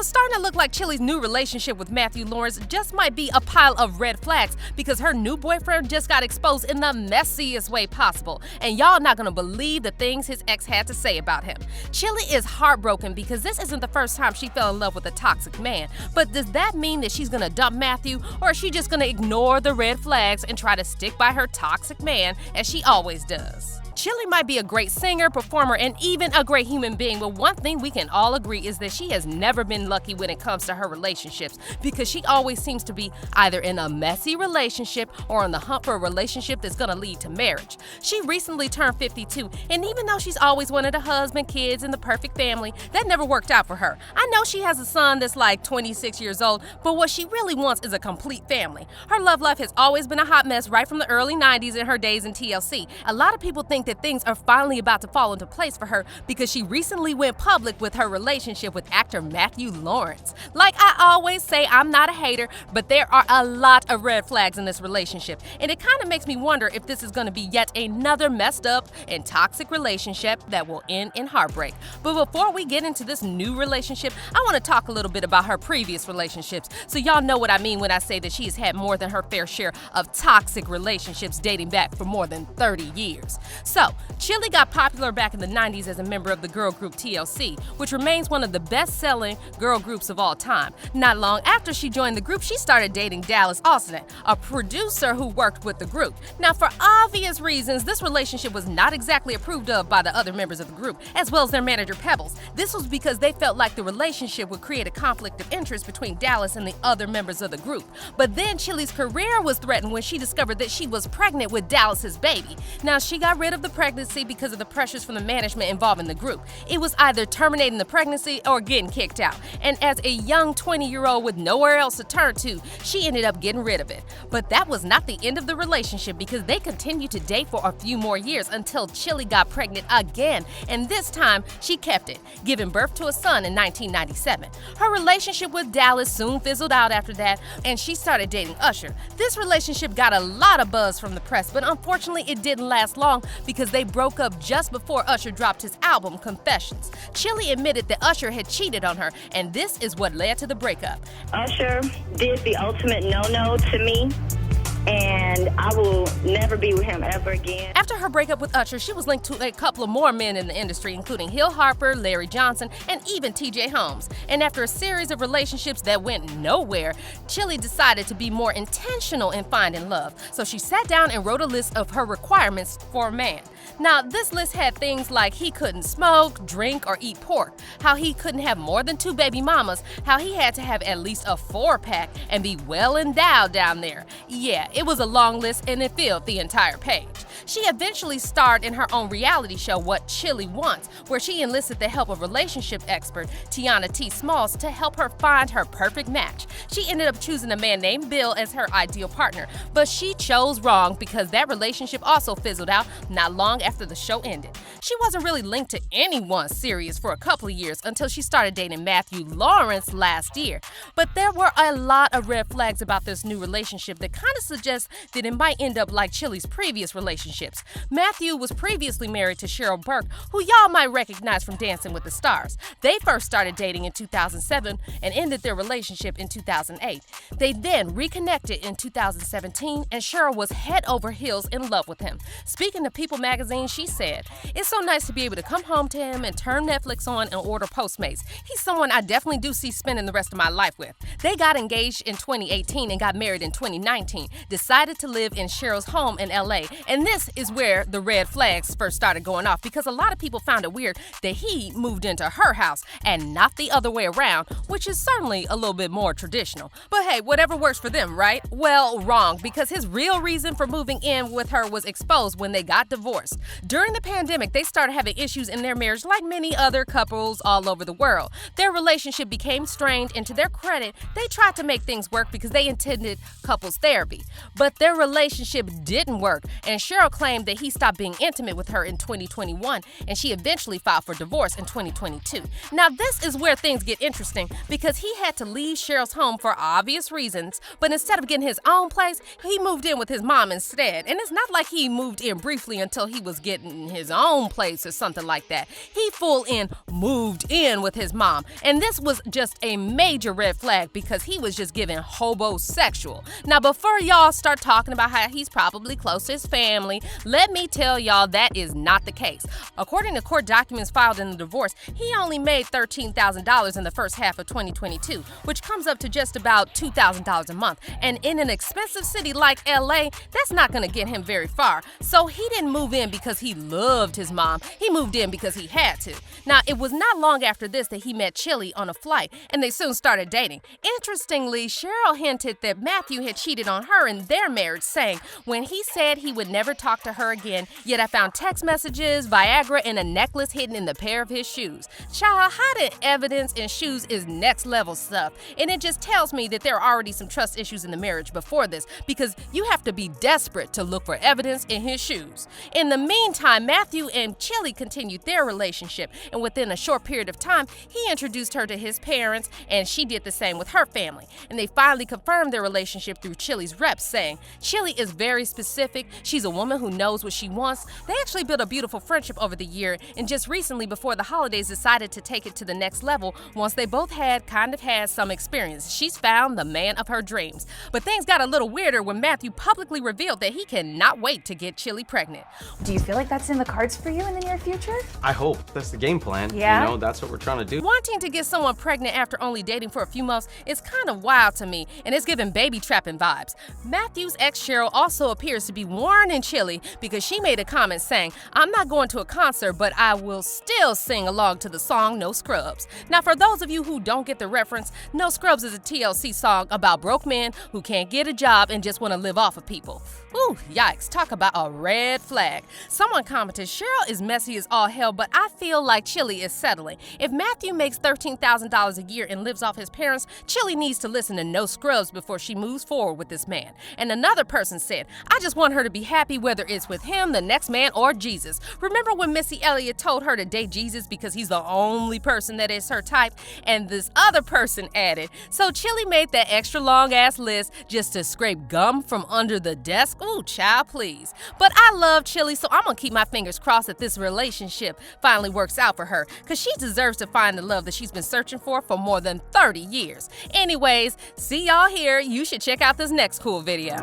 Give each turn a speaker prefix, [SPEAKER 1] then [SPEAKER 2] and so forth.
[SPEAKER 1] it's starting to look like Chilli's new relationship with Matthew Lawrence just might be a pile of red flags because her new boyfriend just got exposed in the messiest way possible. And y'all not gonna believe the things his ex had to say about him. Chilli is heartbroken because this isn't the first time she fell in love with a toxic man. But does that mean that she's gonna dump Matthew, or is she just gonna ignore the red flags and try to stick by her toxic man as she always does? Chilli might be a great singer, performer, and even a great human being, but one thing we can all agree is that she has never been lucky when it comes to her relationships because she always seems to be either in a messy relationship or on the hunt for a relationship that's gonna lead to marriage. She recently turned 52, and even though she's always wanted a husband, kids, and the perfect family, that never worked out for her. I know she has a son that's like 26 years old, but what she really wants is a complete family. Her love life has always been a hot mess right from the early 90s in her days in TLC. A lot of people think that things are finally about to fall into place for her because she recently went public with her relationship with actor Matthew Lawrence. Like I always say, I'm not a hater, but there are a lot of red flags in this relationship, and it kind of makes me wonder if this is going to be yet another messed up and toxic relationship that will end in heartbreak. But before we get into this new relationship, I want to talk a little bit about her previous relationships, so y'all know what I mean when I say that she has had more than her fair share of toxic relationships dating back for more than 30 years. So, Chilli got popular back in the 90s as a member of the girl group TLC, which remains one of the best-selling girl groups of all time. Not long after she joined the group, she started dating Dallas Austin, a producer who worked with the group. Now, for obvious reasons, this relationship was not exactly approved of by the other members of the group, as well as their manager Pebbles. This was because they felt like the relationship would create a conflict of interest between Dallas and the other members of the group. But then Chilli's career was threatened when she discovered that she was pregnant with Dallas's baby. Now, she got rid of the pregnancy because of the pressures from the management involving the group. It was either terminating the pregnancy or getting kicked out. And as a young 20-year-old with nowhere else to turn to, she ended up getting rid of it. But that was not the end of the relationship because they continued to date for a few more years until Chilli got pregnant again. And this time, she kept it, giving birth to a son in 1997. Her relationship with Dallas soon fizzled out after that, and she started dating Usher. This relationship got a lot of buzz from the press, but unfortunately, it didn't last long because they broke up just before Usher dropped his album, Confessions. Chilli admitted that Usher had cheated on her, and this is what led to the breakup.
[SPEAKER 2] Usher did the ultimate no-no to me, and I will never be with him ever again.
[SPEAKER 1] After her breakup with Usher, she was linked to a couple of more men in the industry, including Hill Harper, Larry Johnson, and even TJ Holmes. And after a series of relationships that went nowhere, Chilli decided to be more intentional in finding love. So she sat down and wrote a list of her requirements for a man. Now, this list had things like he couldn't smoke, drink, or eat pork, how he couldn't have more than 2 baby mamas, how he had to have at least a 4-pack and be well endowed down there. Yeah, it was a long list and it filled the entire page. She eventually starred in her own reality show, What Chilli Wants, where she enlisted the help of relationship expert Tiana T. Smalls to help her find her perfect match. She ended up choosing a man named Bill as her ideal partner, but she chose wrong because that relationship also fizzled out not long after the show ended. She wasn't really linked to anyone serious for a couple of years until she started dating Matthew Lawrence last year. But there were a lot of red flags about this new relationship that kind of suggests that it might end up like Chilli's previous relationships. Matthew was previously married to Cheryl Burke, who y'all might recognize from Dancing with the Stars. They first started dating in 2007 and ended their relationship in 2008. They then reconnected in 2017, and Cheryl was head over heels in love with him. Speaking to People magazine, she said, "It's so nice to be able to come home to him and turn Netflix on and order Postmates. He's someone I definitely do see spending the rest of my life with." They got engaged in 2018 and got married in 2019, decided to live in Cheryl's home in LA. And this is where the red flags first started going off because a lot of people found it weird that he moved into her house and not the other way around, which is certainly a little bit more traditional. But hey, whatever works for them, right? Well, wrong, because his real reason for moving in with her was exposed when they got divorced. During the pandemic, they started having issues in their marriage like many other couples all over the world. Their relationship became strained, and to their credit, they tried to make things work because they intended couples therapy. But their relationship didn't work, and Cheryl claimed that he stopped being intimate with her in 2021, and she eventually filed for divorce in 2022. Now, this is where things get interesting because he had to leave Cheryl's home for obvious reasons, but instead of getting his own place, he moved in with his mom instead. And it's not like he moved in briefly until he was getting his own place or something like that. He full in moved in with his mom. And this was just a major red flag because he was just giving hobosexual. Now, before y'all start talking about how he's probably close to his family, let me tell y'all that is not the case. According to court documents filed in the divorce, he only made $13,000 in the first half of 2022, which comes up to just about $2,000 a month. And in an expensive city like LA, that's not gonna get him very far. So he didn't move in because he loved his mom. He moved in because he had to. Now, it was not long after this that he met Chilli on a flight, and they soon started dating. Interestingly, Cheryl hinted that Matthew had cheated on her in their marriage, saying, when he said he would never talk to her again, yet I found text messages, Viagra, and a necklace hidden in the pair of his shoes. Child, hiding evidence in shoes is next level stuff, and it just tells me that there are already some trust issues in the marriage before this, because you have to be desperate to look for evidence in his shoes. In the meantime, Matthew and Chilli continued their relationship, and within a short period of time, he introduced her to his parents, and she did the same with her family. And they finally confirmed their relationship through Chilli's reps, saying, Chilli is very specific. She's a woman who knows what she wants. They actually built a beautiful friendship over the year, and just recently before the holidays decided to take it to the next level once they both had some experience. She's found the man of her dreams. But things got a little weirder when Matthew publicly revealed that he cannot wait to get Chilli pregnant.
[SPEAKER 3] Do you feel like that's in the cards for you in the near future?
[SPEAKER 4] I hope. That's the game plan.
[SPEAKER 3] Yeah?
[SPEAKER 4] You know, that's what we're trying to do.
[SPEAKER 1] Wanting to get someone pregnant after only dating for a few months is kind of wild to me, and it's giving baby trapping vibes. Matthew's ex Cheryl also appears to be warning Chilli because she made a comment saying, I'm not going to a concert, but I will still sing along to the song No Scrubs. Now, for those of you who don't get the reference, No Scrubs is a TLC song about broke men who can't get a job and just want to live off of people. Ooh, yikes, talk about a red flag. Someone commented, Cheryl is messy as all hell, but I feel like Chilli is settling. If Matthew makes $13,000 a year and lives off his parents, Chilli needs to listen to No Scrubs before she moves forward with this man. And another person said, I just want her to be happy whether it's with him, the next man, or Jesus. Remember when Missy Elliott told her to date Jesus because he's the only person that is her type? And this other person added, so Chilli made that extra long ass list just to scrape gum from under the desk? Ooh, child, please. But I love Chilli, so I'm gonna keep my fingers crossed that this relationship finally works out for her, because she deserves to find the love that she's been searching for more than 30 years. Anyways, see y'all here. You should check out this next cool video.